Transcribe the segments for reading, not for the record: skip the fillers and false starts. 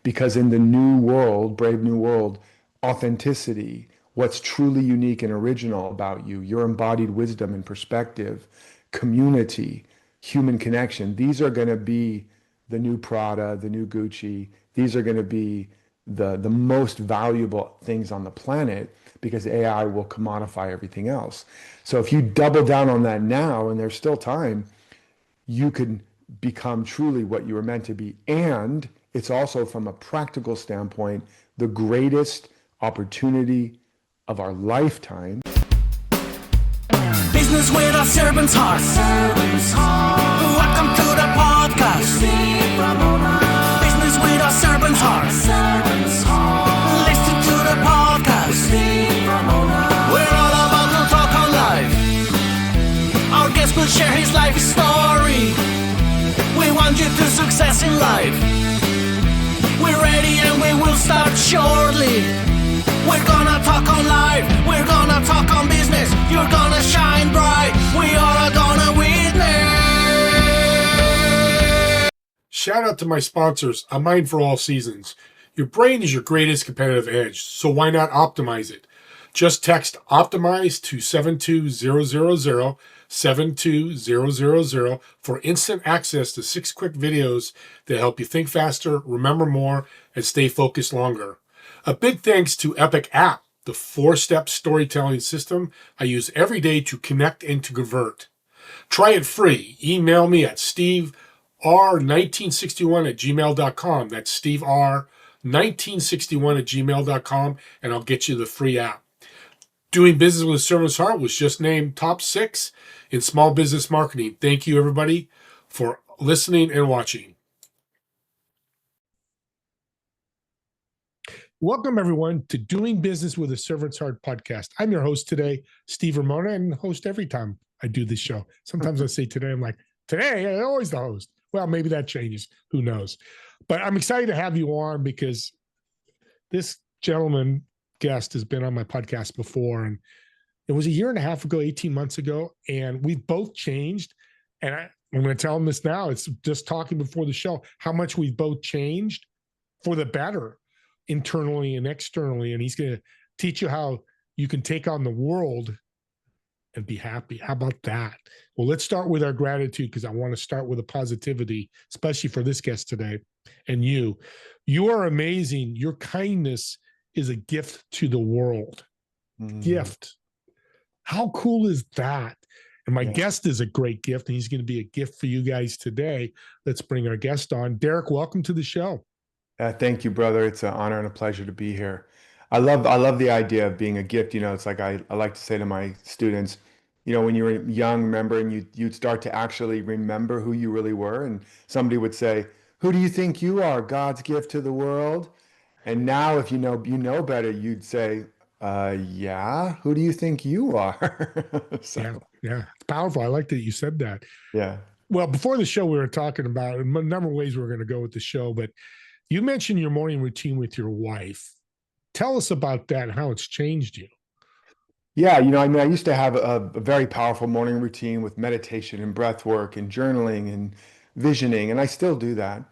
Because in the new world, brave new world, authenticity, what's truly unique and original about you, your embodied wisdom and perspective, community, human connection, these are going to be the new Prada, the new Gucci. These are going to be the most valuable things on the planet because AI will commodify everything else. So if you double down on that now, and there's still time, you can become truly what you were meant to be. And it's also, from a practical standpoint, the greatest opportunity of our lifetime. Business with a servant's heart. Welcome to the podcast. Business with a servant's heart. Listen to the podcast. We're all about to talk on life. Our guest will share his life story. We want you to success in life. We're ready and we will start shortly. We're gonna talk on life. We're gonna talk on business. You're gonna shine bright. We are gonna witness. Shout out to my sponsors, A Mind for All Seasons. Your brain is your greatest competitive edge, so why not optimize it? Just text OPTIMIZE to 72000, 72000 for instant access to 6 quick videos that help you think faster, remember more, and stay focused longer. A big thanks to Epic App, the 4-step storytelling system I use every day to connect and to convert. Try it free. Email me at stever1961@gmail.com. That's stevr1961@gmail.com, and I'll get you the free app. Doing Business with a Servant's Heart was just named top 6 in small business marketing. Thank you, everybody, for listening and watching. Welcome, everyone, to Doing Business with a Servant's Heart podcast. I'm your host today, Steve Ramona, and host every time I do this show. Sometimes I say today, I'm like, today, I'm always the host. Well, maybe that changes. Who knows? But I'm excited to have you on because this gentleman guest has been on my podcast before, and it was a year and a half ago, 18 months ago, and we've both changed. And I'm going to tell him this now. It's just talking before the show, how much we've both changed for the better, internally and externally. And he's going to teach you how you can take on the world and be happy. How about that? Well, let's start with our gratitude, because I want to start with a positivity, especially for this guest today. And you are amazing. Your kindness is a gift to the world. Gift. How cool is that? And my guest is a great gift, and he's going to be a gift for you guys today. Let's bring our guest on. Derek, welcome to the show. Thank you, brother. It's an honor and a pleasure to be here. I love the idea of being a gift. It's like I like to say to my students, when you were young, remember, and you'd start to actually remember who you really were. And somebody would say, "Who do you think you are? God's gift to the world." And now, if you know better, you'd say, yeah, who do you think you are? So, Yeah. It's powerful. I like that you said that. yeah. Well, before the show, we were talking about a number of ways we were going to go with the show, but you mentioned your morning routine with your wife. Tell us about that and how it's changed you. Yeah, I used to have a very powerful morning routine with meditation and breath work and journaling and visioning, and I still do that.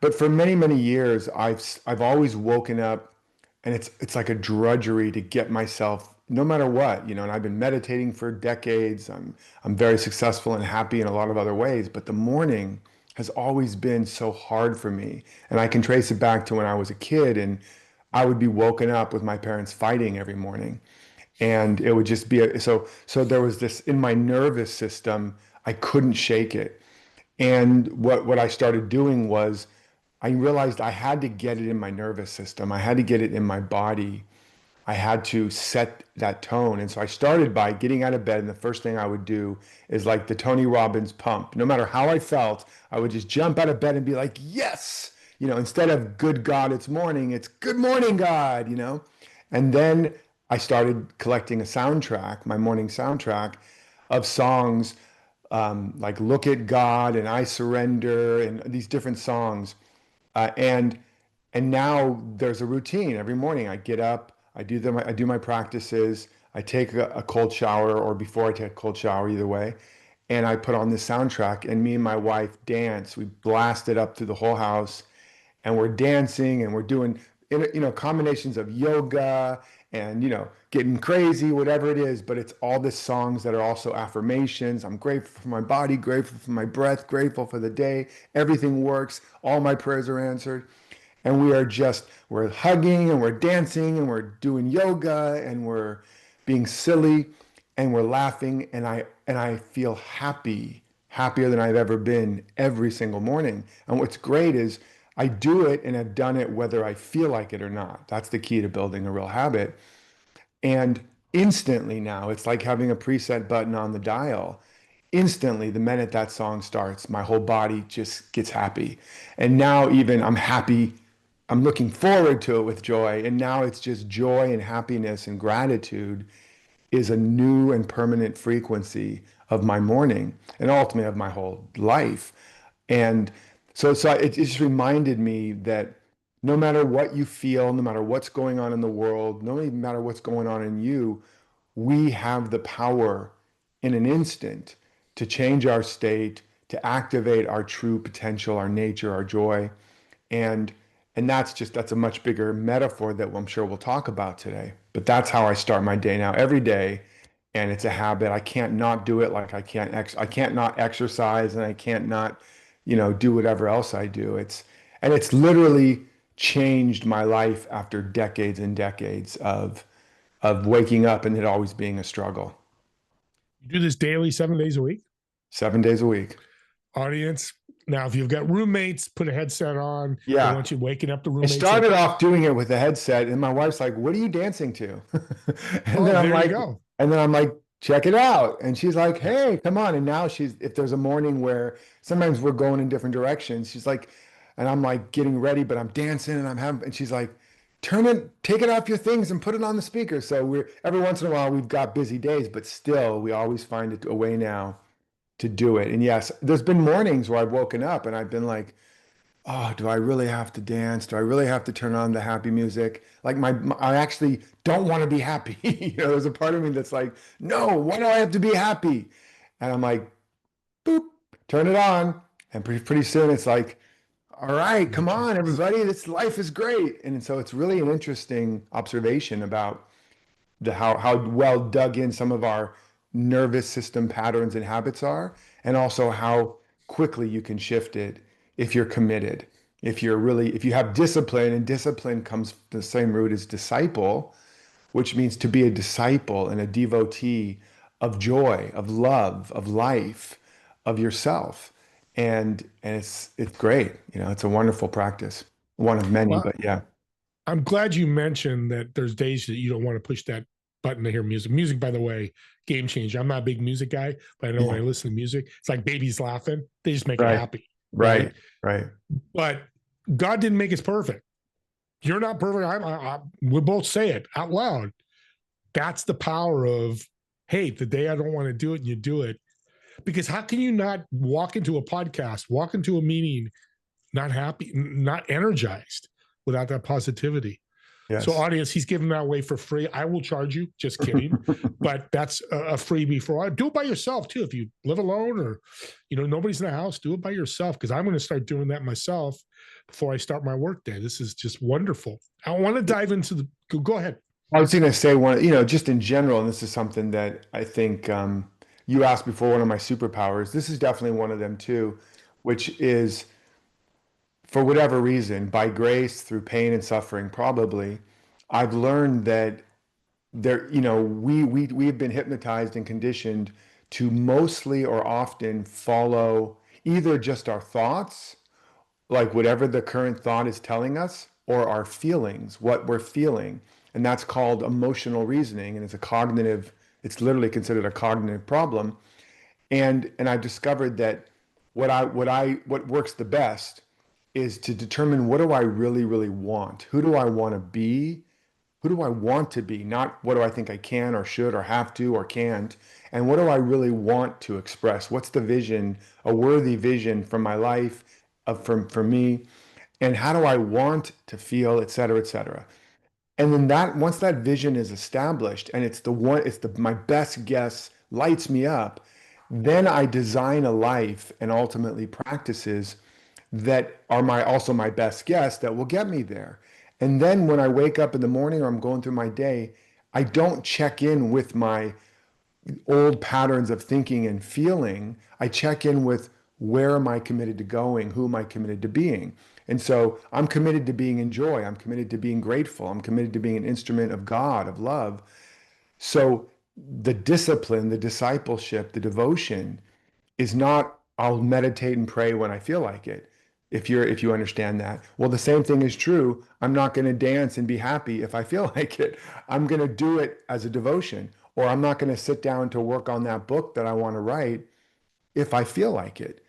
But for many, many years, I've always woken up, and it's like a drudgery to get myself, no matter what, and I've been meditating for decades. I'm very successful and happy in a lot of other ways, but the morning has always been so hard for me. And I can trace it back to when I was a kid, and I would be woken up with my parents fighting every morning. And it would just be so there was this in my nervous system, I couldn't shake it. And what I started doing was I realized I had to get it in my nervous system. I had to get it in my body. I had to set that tone. And so I started by getting out of bed, and the first thing I would do is like the Tony Robbins pump. No matter how I felt, I would just jump out of bed and be like, yes, instead of good God, it's morning, it's good morning, God. And then I started collecting a soundtrack, my morning soundtrack of songs like Look at God and I Surrender and these different songs. And now there's a routine. Every morning I get up, I do my practices, I take a cold shower, or before I take a cold shower, either way, and I put on this soundtrack, and me and my wife dance. We blast it up through the whole house, and we're dancing and we're doing, combinations of yoga and, getting crazy, whatever it is, but it's all the songs that are also affirmations. I'm grateful for my body, grateful for my breath, grateful for the day. Everything works. All my prayers are answered. And we're hugging and we're dancing and we're doing yoga and we're being silly and we're laughing. And I feel happier than I've ever been every single morning. And what's great is I do it and I've done it whether I feel like it or not. That's the key to building a real habit. And instantly now, it's like having a preset button on the dial. Instantly, the minute that song starts, my whole body just gets happy. And now, even I'm happy, I'm looking forward to it with joy. And now it's just joy and happiness and gratitude is a new and permanent frequency of my morning and ultimately of my whole life. And so it just reminded me that no matter what you feel, no matter what's going on in the world, no matter what's going on in you, we have the power in an instant to change our state, to activate our true potential, our nature, our joy. And and that's a much bigger metaphor that I'm sure we'll talk about today. But that's how I start my day now, every day. And it's a habit. I can't not do it. Like I can't not exercise and I can't not, do whatever else I do. It's literally changed my life after decades and decades of waking up and it always being a struggle. You do this daily, 7 days a week? 7 days a week. Audience. Now, if you've got roommates, put a headset on. Yeah. They want you waking up the I roommates. started off doing it with a headset, and my wife's like, "What are you dancing to?" And then I'm there like, you go. and then I'm like, "Check it out." And she's like, "Hey, come on." And now if there's a morning where sometimes we're going in different directions, she's like, and I'm like getting ready, but I'm dancing and she's like, take it off your things and put it on the speaker. So every once in a while we've got busy days, but still we always find a way now to do it. And yes, there's been mornings where I've woken up and I've been like, oh, do I really have to dance? Do I really have to turn on the happy music? Like I actually don't want to be happy. There's a part of me that's like, no, why do I have to be happy? And I'm like, boop, turn it on. And pretty soon it's like, all right, come on, everybody. This life is great. And so it's really an interesting observation about how well dug in some of our nervous system patterns and habits are, and also how quickly you can shift it if you're committed. If you have discipline, and discipline comes the same root as disciple, which means to be a disciple and a devotee of joy, of love, of life, of yourself. And it's great. It's a wonderful practice. One of many, Well, but yeah. I'm glad you mentioned that there's days that you don't want to push that button to hear music. Music, by the way, game changer. I'm not a big music guy, but I know when I listen to music, it's like babies laughing. They just make me happy. Right. But God didn't make us perfect. You're not perfect. We both say it out loud. That's the power of, hey, the day I don't want to do it and you do it. Because how can you not walk into a podcast, walk into a meeting, not happy, not energized without that positivity? Yes. So audience, he's giving that away for free. I will charge you, just kidding. But that's a freebie for all. Do it by yourself too. If you live alone or, nobody's in the house, do it by yourself. Because I'm going to start doing that myself before I start my work day. This is just wonderful. I want to dive into go ahead. I was going to say just in general, and this is something that I think you asked before, one of my superpowers. This is definitely one of them too, which is, for whatever reason, by grace, through pain and suffering, probably, I've learned that we have been hypnotized and conditioned to mostly or often follow either just our thoughts, like whatever the current thought is telling us, or our feelings, what we're feeling. And that's called emotional reasoning. And it's literally considered a cognitive problem. And I've discovered that what works the best is to determine, what do I really, really want? Who do I want to be? Who do I want to be? Not what do I think I can or should or have to or can't. And what do I really want to express? What's the vision, a worthy vision for my life, for me? And how do I want to feel, et cetera, et cetera. And then once that vision is established and my best guess lights me up, then I design a life and ultimately practices that are also my best guess that will get me there. And then when I wake up in the morning or I'm going through my day, I don't check in with my old patterns of thinking and feeling. I check in with where am I committed to going? Who am I committed to being? And so I'm committed to being in joy. I'm committed to being grateful. I'm committed to being an instrument of God, of love. So the discipline, the discipleship, the devotion is not I'll meditate and pray when I feel like it. If you understand that. Well, the same thing is true. I'm not going to dance and be happy if I feel like it. I'm going to do it as a devotion, or I'm not going to sit down to work on that book that I want to write if I feel like it.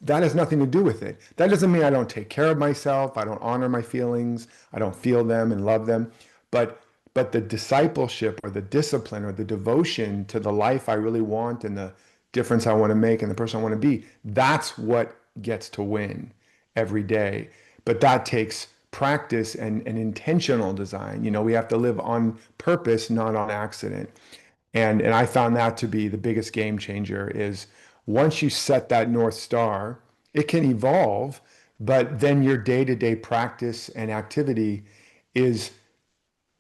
That has nothing to do with it. That doesn't mean I don't take care of myself. I don't honor my feelings. I don't feel them and love them. But the discipleship or the discipline or the devotion to the life I really want and the difference I want to make and the person I want to be, that's what gets to win every day. But that takes practice and intentional design. We have to live on purpose, not on accident. And I found that to be the biggest game changer is once you set that North Star, it can evolve, but then your day-to-day practice and activity is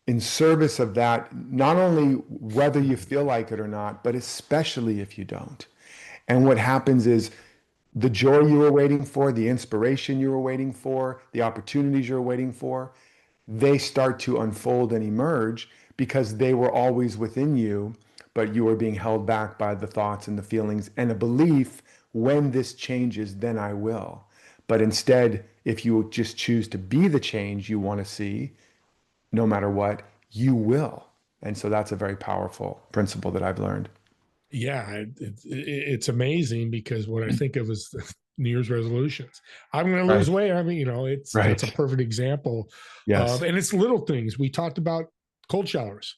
in service of that, not only whether you feel like it or not, but especially if you don't. And what happens is the joy you were waiting for, the inspiration you were waiting for, the opportunities you're waiting for, they start to unfold and emerge because they were always within you, but you were being held back by the thoughts and the feelings and a belief when this changes, then I will. But instead, if you just choose to be the change you want to see, no matter what, you will. And so that's a very powerful principle that I've learned. Yeah, it's amazing because what I think of is New Year's resolutions. I'm going to lose Right. weight. I mean, that's a Right. perfect example of, Yes. and it's little things. We talked about cold showers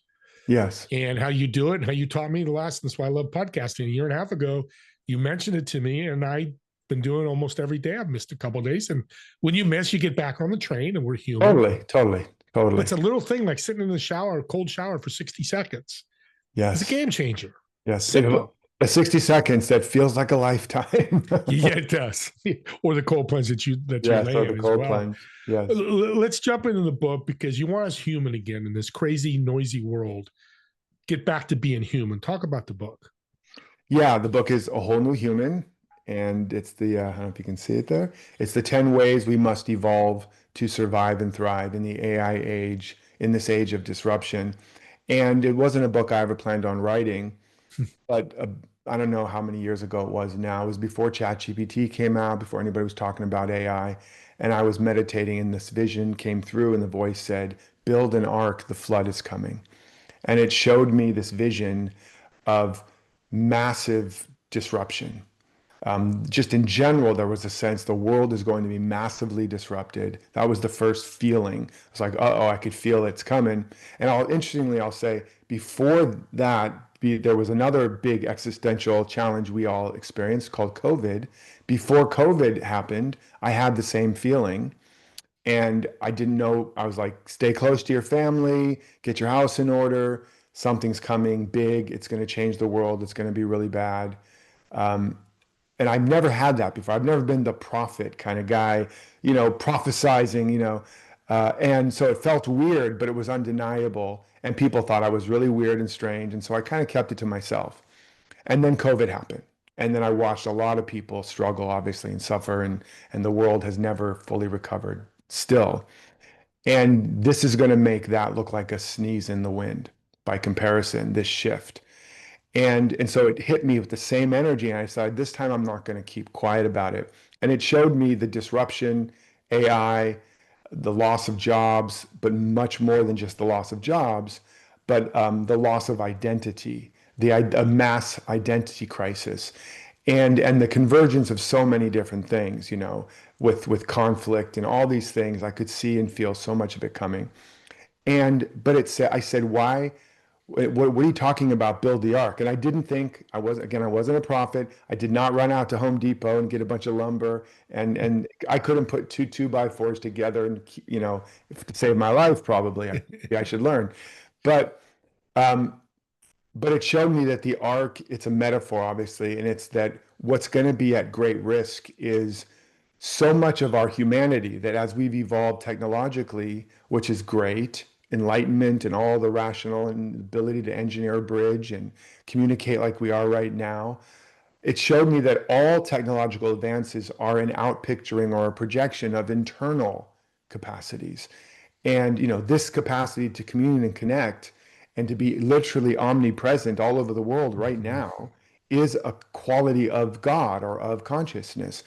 Yes. and how you do it and how you taught me that's why I love podcasting. A year and a half ago, you mentioned it to me and I've been doing almost every day. I've missed a couple of days. And when you miss, you get back on the train and we're human. Totally. Totally. But Totally. it's a little thing like sitting in the shower, cold shower for 60 seconds. It's a Yes. game changer. Yes. Simple. 60 seconds that feels like a lifetime. Yeah, it does. Or the cold plunge that you Yes. lay Or the in as cold well. plunge. Yes. Let's jump into the book because you want us human again in this crazy, noisy world. Get back to being human. Talk about the book. Yeah. The book is A Whole New Human. And it's I don't know if you can see it there. It's the 10 ways we must evolve to survive and thrive in the AI age, in this age of disruption. And it wasn't a book I ever planned on writing, but I don't know how many years ago it was now. It was before ChatGPT came out, before anybody was talking about AI. And I was meditating, and this vision came through, and the voice said, "Build an ark, the flood is coming." And it showed me this vision of massive disruption. Just in general, there was a sense the world is going to be massively disrupted. That was the first feeling. It's like, uh-oh, I could feel it's coming. And interestingly, I'll say before that, there was another big existential challenge we all experienced called COVID. Before COVID happened, I had the same feeling. And I didn't know, I was like, stay close to your family, get your house in order. Something's coming big. It's going to change the world. It's going to be really bad. And I've never had that before. I've never been the prophet kind of guy, prophesizing, and so it felt weird, but it was undeniable. And people thought I was really weird and strange. And so I kind of kept it to myself. And then COVID happened. And then I watched a lot of people struggle, obviously, and suffer, and the world has never fully recovered still. And this is going to make that look like a sneeze in the wind by comparison, this shift. And so it hit me with the same energy. And I decided this time I'm not going to keep quiet about it. And it showed me the disruption, AI, the loss of jobs, but much more than just the loss of jobs, but the loss of identity, a mass identity crisis, and the convergence of so many different things, with conflict and all these things. I could see and feel so much of it coming. But I said, why? What are you talking about? Build the ark. And I didn't think I wasn't a prophet. I did not run out to Home Depot and get a bunch of lumber, and I couldn't put two 2x4s together and to save my life. Probably I should learn, but um, but it showed me that the ark, it's a metaphor, obviously, and it's that what's going to be at great risk is so much of our humanity that as we've evolved technologically, which is great, enlightenment and all the rational and ability to engineer a bridge and communicate like we are right now, it showed me that all technological advances are an outpicturing or a projection of internal capacities. And this capacity to commune and connect and to be literally omnipresent all over the world right now is a quality of God or of consciousness.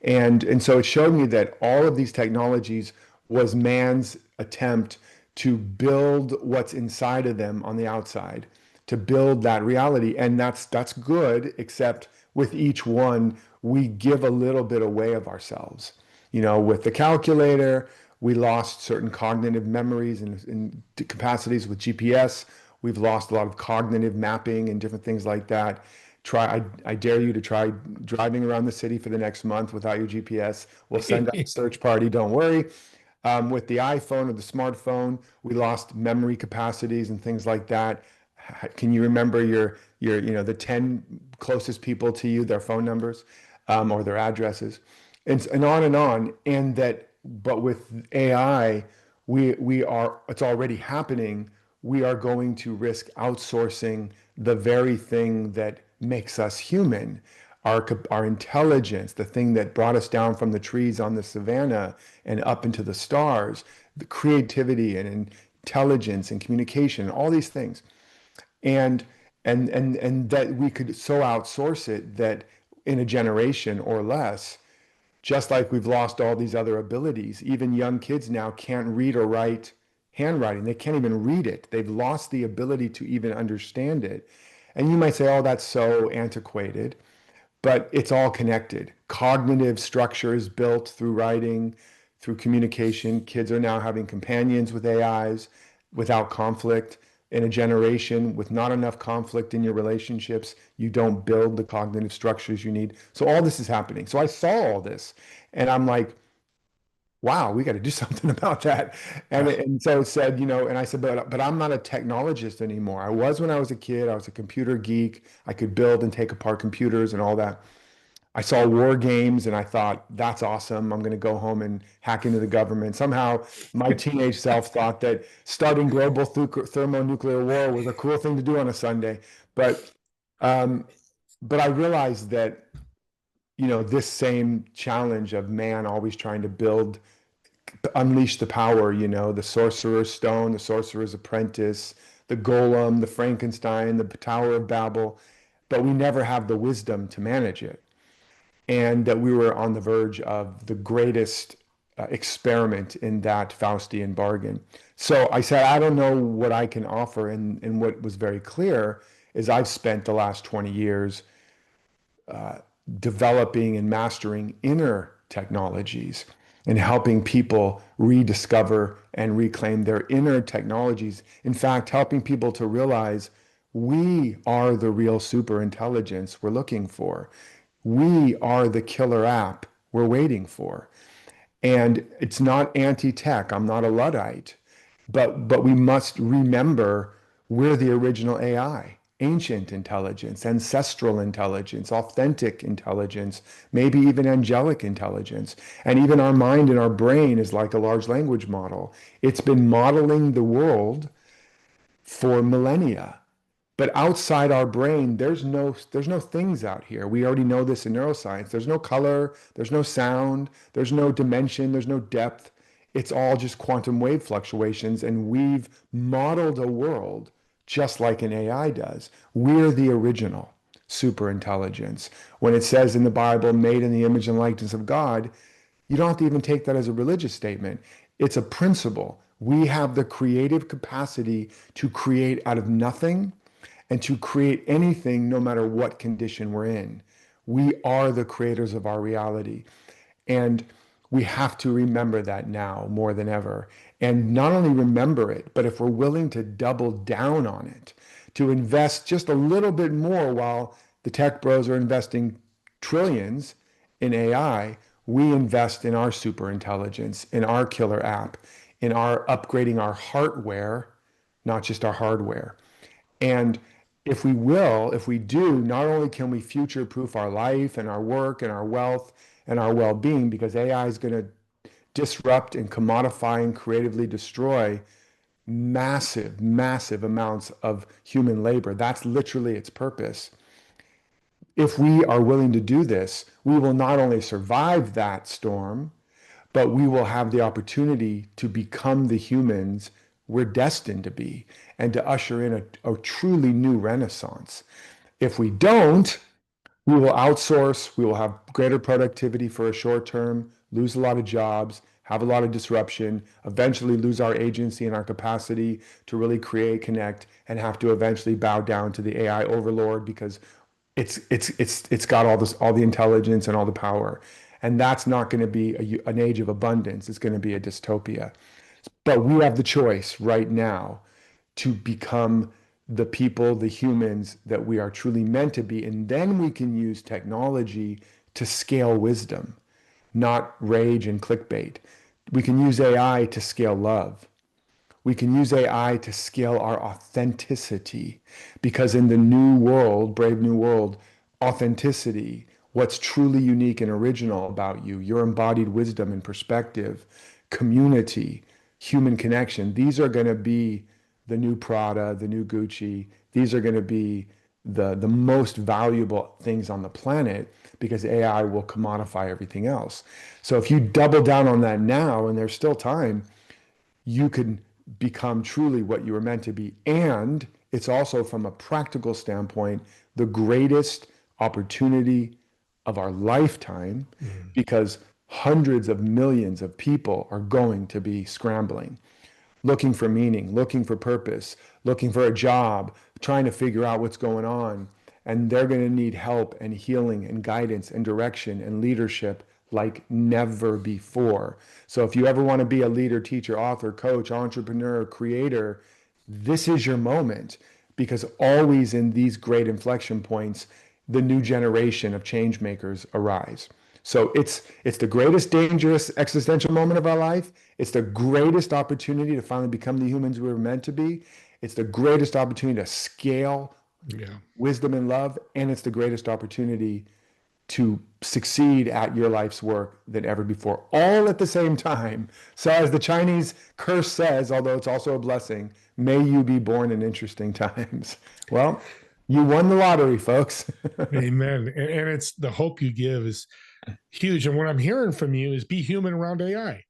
And so it showed me that all of these technologies was man's attempt to build what's inside of them on the outside, to build that reality. And that's good, except with each one, we give a little bit away of ourselves. With the calculator, we lost certain cognitive memories and capacities. With GPS. We've lost a lot of cognitive mapping and different things like that. I dare you to try driving around the city for the next month without your GPS. We'll send out a search party, don't worry. With the iPhone or the smartphone, we lost memory capacities and things like that. Can you remember the 10 closest people to you, their phone numbers, or their addresses, and on and on. But with AI, it's already happening. We are going to risk outsourcing the very thing that makes us human, our intelligence, the thing that brought us down from the trees on the savannah and up into the stars, the creativity and intelligence and communication, all these things. And and that we could so outsource it that in a generation or less, just like we've lost all these other abilities, even young kids now can't read or write handwriting. They can't even read it. They've lost the ability to even understand it. And you might say, oh, that's so antiquated, but it's all connected. Cognitive structure is built through writing, through communication. Kids are now having companions with AIs without conflict. In a generation with not enough conflict in your relationships, you don't build the cognitive structures you need. So all this is happening. So I saw all this and I'm like, wow, we got to do something about that. And so it said, and I said, but I'm not a technologist anymore. I was when I was a kid. I was a computer geek. I could build and take apart computers and all that. I saw war games and I thought, that's awesome. I'm going to go home and hack into the government. Somehow my teenage self thought that starting global thermonuclear war was a cool thing to do on a Sunday. But um, but I realized that, this same challenge of man always trying to build, unleash the power, the sorcerer's stone, the sorcerer's apprentice, the golem, the Frankenstein, the Tower of Babel, but we never have the wisdom to manage it. And that we were on the verge of the greatest experiment in that Faustian bargain. So I said, I don't know what I can offer. And what was very clear is I've spent the last 20 years developing and mastering inner technologies and helping people rediscover and reclaim their inner technologies. In fact, helping people to realize we are the real super intelligence we're looking for. We are the killer app we're waiting for. And it's not anti-tech. I'm not a Luddite. But we must remember we're the original AI, ancient intelligence, ancestral intelligence, authentic intelligence, maybe even angelic intelligence. And even our mind and our brain is like a large language model. It's been modeling the world for millennia. But outside our brain, there's no things out here. We already know this in neuroscience. There's no color, there's no sound, there's no dimension, there's no depth. It's all just quantum wave fluctuations, and we've modeled a world just like an AI does. We're the original super intelligence. When it says in the Bible, made in the image and likeness of God, you don't have to even take that as a religious statement. It's a principle. We have the creative capacity to create out of nothing and to create anything no matter what condition we're in. We are the creators of our reality. And we have to remember that now more than ever. And not only remember it, but if we're willing to double down on it, to invest just a little bit more while the tech bros are investing trillions in AI, we invest in our super intelligence, in our killer app, in our upgrading our hardware, not just our hardware. And if we do, not only can we future proof our life and our work and our wealth and our well-being, because AI is going to disrupt and commodify and creatively destroy massive, massive amounts of human labor. That's literally its purpose. If we are willing to do this, we will not only survive that storm, but we will have the opportunity to become the humans we're destined to be and to usher in a truly new renaissance. If we don't, we will outsource, we will have greater productivity for a short term, lose a lot of jobs, have a lot of disruption, eventually lose our agency and our capacity to really create, connect, and have to eventually bow down to the AI overlord because it's got all the intelligence and all the power. And that's not going to be an age of abundance. It's going to be a dystopia. But we have the choice right now to become the people, the humans that we are truly meant to be. And then we can use technology to scale wisdom, not rage and clickbait. We can use AI to scale love. We can use AI to scale our authenticity because in the new world, brave new world, authenticity, what's truly unique and original about you, your embodied wisdom and perspective, community, human connection, these are going to be the new Prada, the new Gucci. These are going to be the most valuable things on the planet because AI will commodify everything else. So if you double down on that now, and there's still time, you can become truly what you were meant to be. And it's also, from a practical standpoint, the greatest opportunity of our lifetime because hundreds of millions of people are going to be scrambling, looking for meaning, looking for purpose, looking for a job, trying to figure out what's going on. And they're going to need help and healing and guidance and direction and leadership like never before. So if you ever want to be a leader, teacher, author, coach, entrepreneur, creator, this is your moment because always in these great inflection points, the new generation of change makers arise. So it's the greatest dangerous existential moment of our life. It's the greatest opportunity to finally become the humans we were meant to be. It's the greatest opportunity to scale wisdom and love, and it's the greatest opportunity to succeed at your life's work than ever before, all at the same time. So as the Chinese curse says, although it's also a blessing, may you be born in interesting times. Well, you won the lottery, folks. Amen. And it's the hope you give is huge. And what I'm hearing from you is be human around AI.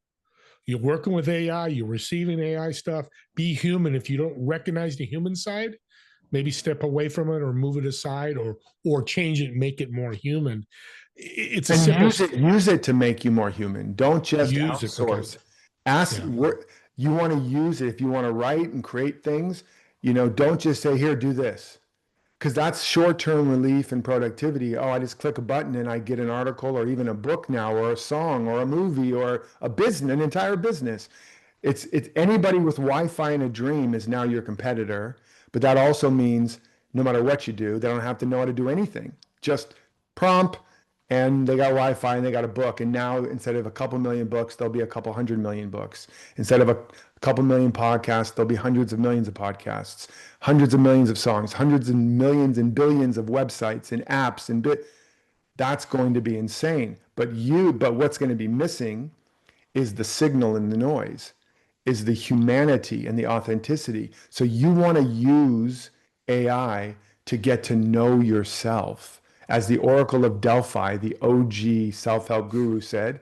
You're working with AI, you're receiving AI stuff. Be human. If you don't recognize the human side, maybe step away from it or move it aside or change it and make it more human. It's a And simple use it to make you more human. Don't just use it. Okay. outsource. Ask Yeah. what you want to use it. If you want to write and create things, don't just say, here, do this. Because that's short-term relief and productivity. Oh, I just click a button and I get an article or even a book now or a song or a movie or a business, an entire business. It's anybody with Wi-Fi and a dream is now your competitor. But that also means no matter what you do, they don't have to know how to do anything. Just prompt and they got Wi-Fi and they got a book. And now instead of a couple million books, there'll be a couple 100 million books. Instead of a couple million podcasts, there'll be hundreds of millions of podcasts, hundreds of millions of songs, hundreds of millions and billions of websites and apps and that's going to be insane. But what's going to be missing is the signal and the noise, is the humanity and the authenticity. So you want to use AI to get to know yourself. As the Oracle of Delphi, the OG self-help guru said,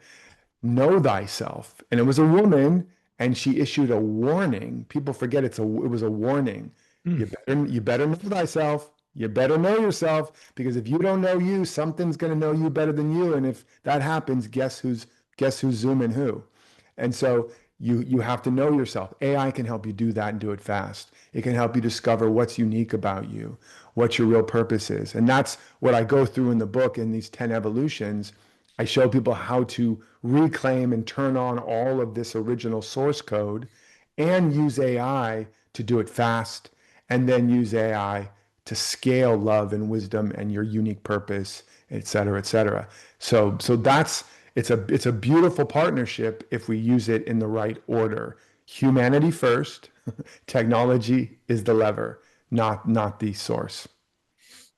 know thyself. And it was a woman, and she issued a warning. People forget it was a warning. You better know thyself. You better know yourself, because if you don't know you, something's going to know you better than you. And if that happens, guess who's zooming who? And so you have to know yourself. AI can help you do that and do it fast. It can help you discover what's unique about you, what your real purpose is. And that's what I go through in the book in these 10 evolutions. I show people how to reclaim and turn on all of this original source code and use AI to do it fast, and then use AI to scale love and wisdom and your unique purpose, et cetera, et cetera. So it's a beautiful partnership if we use it in the right order. Humanity first, technology is the lever, not the source.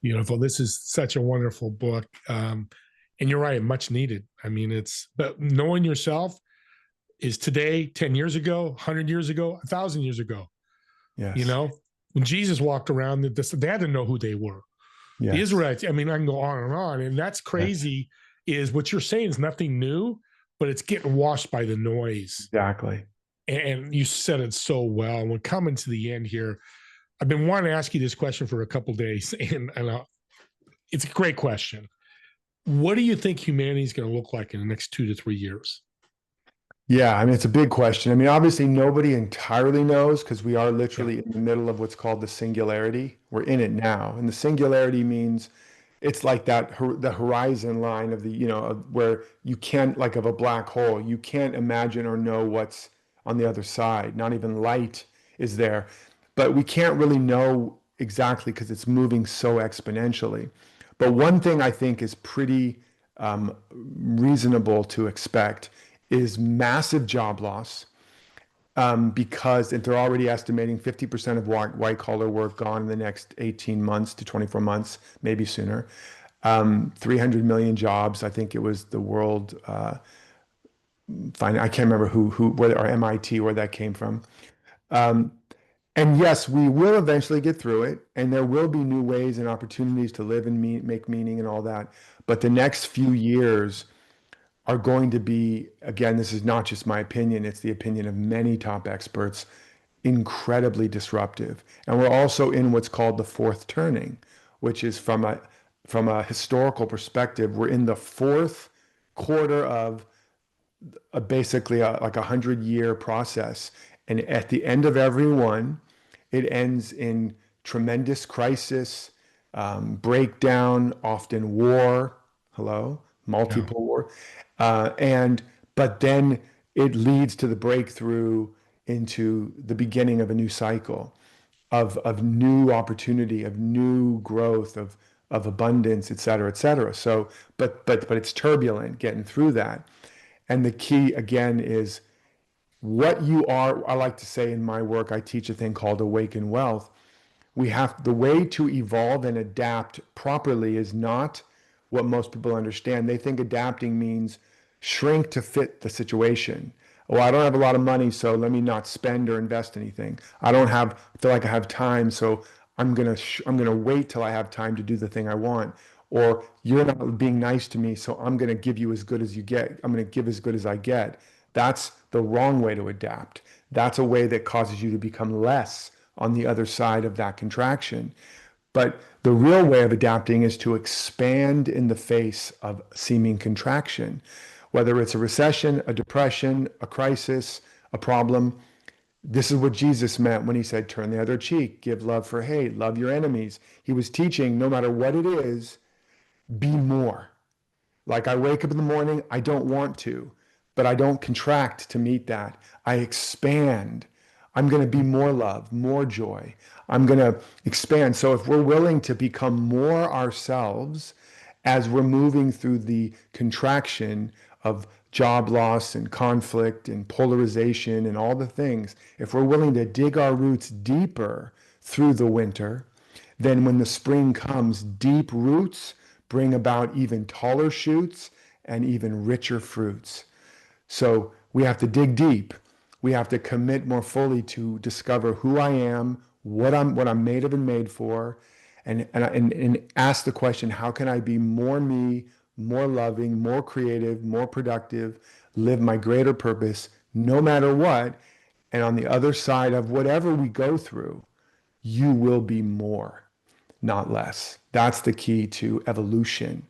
Beautiful. This is such a wonderful book. And you're right, much needed. I mean, but knowing yourself is today, 10 years ago, 100 years ago, 1,000 years ago. You Yes. know, when Jesus walked around, they had to know who they were. The Yes. Israelites, I mean, I can go on and on. And that's Yes. crazy, is what you're saying is nothing new, but it's getting washed by the noise. Exactly. And you said it so well. And we're coming to the end here. I've been wanting to ask you this question for a couple of days, and it's a great question. What do you think humanity is going to look like in the next 2 to 3 years? Yeah, I mean, it's a big question. I mean, obviously, nobody entirely knows because we are Yeah. literally in the middle of what's called the singularity. We're in it now. And the singularity means it's like the horizon line of where you can't, like of a black hole, you can't imagine or know what's on the other side. Not even light is there. But we can't really know exactly because it's moving so exponentially. But one thing I think is pretty reasonable to expect is massive job loss because they're already estimating 50% of white collar work gone in the next 18 months to 24 months, maybe sooner. 300 million jobs. I think it was the world. I can't remember or MIT, where that came from. Um, and yes, we will eventually get through it, and there will be new ways and opportunities to live and make meaning and all that. But the next few years are going to be, again, this is not just my opinion, it's the opinion of many top experts, incredibly disruptive. And we're also in what's called the fourth turning, which is from a historical perspective, we're in the fourth quarter of basically like 100-year process. And at the end of every one, it ends in tremendous crisis, breakdown, often war. Hello, Yeah. multiple war, and but then it leads to the breakthrough into the beginning of a new cycle of new opportunity, of new growth, of abundance, et cetera, et cetera. So, but it's turbulent getting through that. And the key again is what you are. I like to say in my work, I teach a thing called awaken wealth. The way to evolve and adapt properly is not what most people understand. They think adapting means shrink to fit the situation. Oh, I don't have a lot of money, so let me not spend or invest anything. I don't have feel like I have time, so I'm gonna wait till I have time to do the thing I want. Or you're not being nice to me, so I'm gonna give you as good as you get. I'm gonna give as good as I get. That's the wrong way to adapt. That's a way that causes you to become less on the other side of that contraction. But the real way of adapting is to expand in the face of seeming contraction, whether it's a recession, a depression, a crisis, a problem. This is what Jesus meant when he said, turn the other cheek, give love for hate, love your enemies. He was teaching no matter what it is, be more. Like I wake up in the morning, I don't want to, but I don't contract to meet that. I expand. I'm going to be more love, more joy. I'm going to expand. So if we're willing to become more ourselves as we're moving through the contraction of job loss and conflict and polarization and all the things, if we're willing to dig our roots deeper through the winter, then when the spring comes, deep roots bring about even taller shoots and even richer fruits. So we have to dig deep. We have to commit more fully to discover who I am, what I'm made of and made for, and ask the question, how can I be more me, more loving, more creative, more productive, live my greater purpose, no matter what. And on the other side of whatever we go through, you will be more, not less. That's the key to evolution.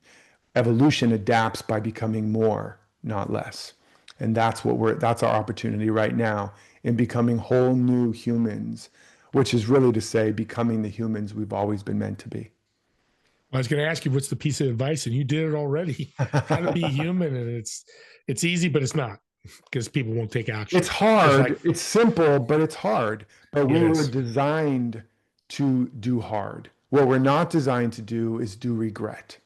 Evolution adapts by becoming more, not less. And that's our opportunity right now in becoming whole new humans, which is really to say becoming the humans we've always been meant to be. I was going to ask you what's the piece of advice, and you did it already. How to be human, and it's easy, but it's not because people won't take It's action. Just like hard. It's simple, but it's hard. But it we were is. designed to do hard. What we're not designed to do is do regret.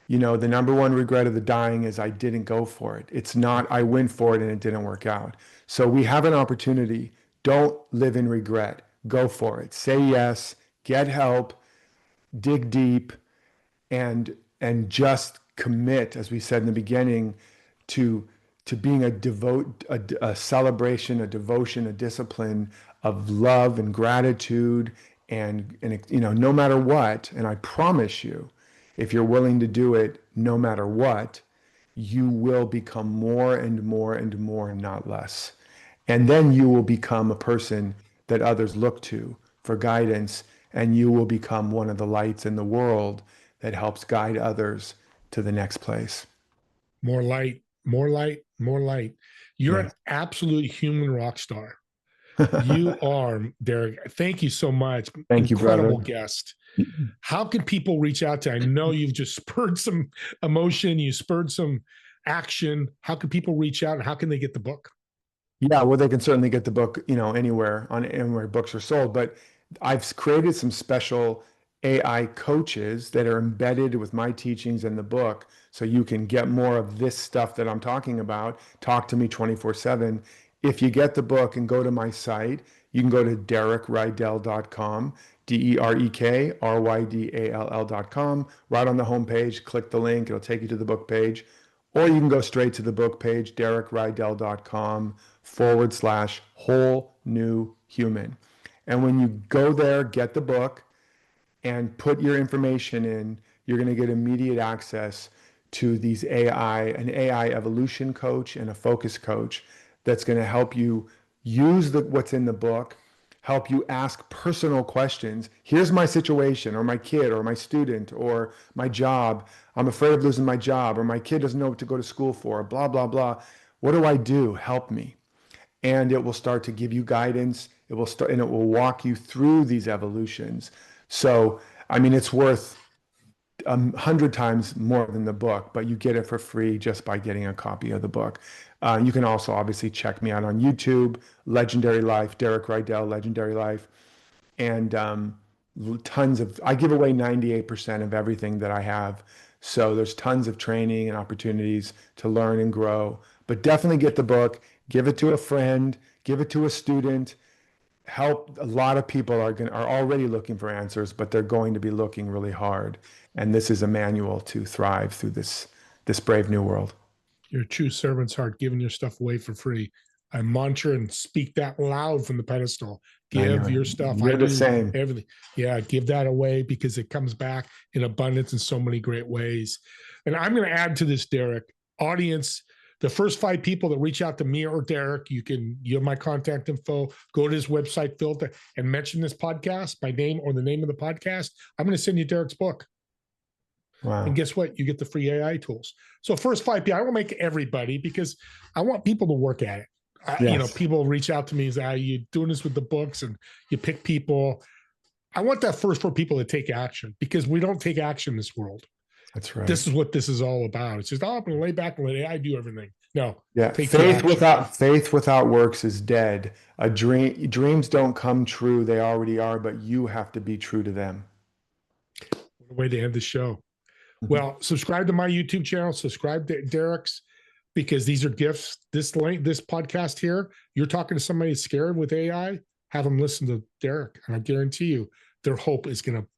The number one regret of the dying is I didn't go for it. It's not I went for it and it didn't work out. So we have an opportunity. Don't live in regret. Go for it. Say yes, get help, dig deep, and just commit, as we said in the beginning, to being a celebration, a devotion, a discipline of love and gratitude, and no matter what. And I promise you, if you're willing to do it, no matter what, you will become more and more and more, and not less. And then you will become a person that others look to for guidance, and you will become one of the lights in the world that helps guide others to the next place. More light, more light, more light. You're Yeah. an absolute human rock star. You are, Derek. Thank you so much. Thank you, Incredible brother. guest. How can people reach out to you? I know you've just spurred some emotion, you spurred some action. How can people reach out, and how can they get the book? Yeah, well, they can certainly get the book, anywhere books are sold. But I've created some special AI coaches that are embedded with my teachings in the book, so you can get more of this stuff that I'm talking about. Talk to me 24/7. If you get the book and go to my site, you can go to DerekRydall.com, DerekRydall.com. Right on the homepage, click the link, it'll take you to the book page. Or you can go straight to the book page, DerekRydall.com/whole new human. And when you go there, get the book and put your information in, you're going to get immediate access to these an AI evolution coach and a focus coach that's going to help you use what's in the book, help you ask personal questions. Here's my situation, or my kid, or my student, or my job. I'm afraid of losing my job, or my kid doesn't know what to go to school for, blah, blah, blah. What do I do? Help me. And it will start to give you guidance. It will start, and it will walk you through these evolutions. So, I mean, it's worth 100 times more than the book, but you get it for free just by getting a copy of the book. You can also obviously check me out on YouTube, Legendary Life, Derek Rydall, Legendary Life, and I give away 98% of everything that I have. So there's tons of training and opportunities to learn and grow. But definitely get the book, give it to a friend, give it to a student. Help. A lot of people are already looking for answers, but they're going to be looking really hard. And this is a manual to thrive through this brave new world. Your true servant's heart, giving your stuff away for free. I mantra and speak that loud from the pedestal. Give your stuff. You're the same. Everything. Yeah, give that away, because it comes back in abundance in so many great ways. And I'm going to add to this, Derek. Audience, the first 5 people that reach out to me or Derek, you have my contact info, go to his website, filter, and mention this podcast, my name or the name of the podcast. I'm going to send you Derek's book. Wow. And guess what? You get the free AI tools. So first 5 people, I won't make everybody, because I want people to work at it. Yes. People reach out to me and say, you doing this with the books, and you pick people. I want that first 4 people to take action, because we don't take action in this world. That's right. This is what this is all about. It's just, I'm going to lay back and let AI do everything. No. Yeah. Faith without works is dead. Dreams don't come true. They already are, but you have to be true to them. What a way to end the show. Well, subscribe to my YouTube channel, subscribe to Derek's, because these are gifts. This podcast here, you're talking to somebody scared with AI, have them listen to Derek, and I guarantee you their hope is going to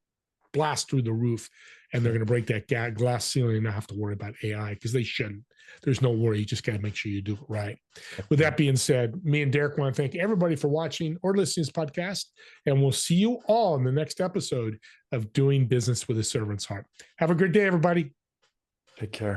blast through the roof, and they're going to break that glass ceiling and not have to worry about AI, because they shouldn't. There's no worry. You just got to make sure you do it right. With that being said, me and Derek want to thank everybody for watching or listening to this podcast, and we'll see you all in the next episode of Doing Business with a Servant's Heart. Have a good day, everybody. Take care.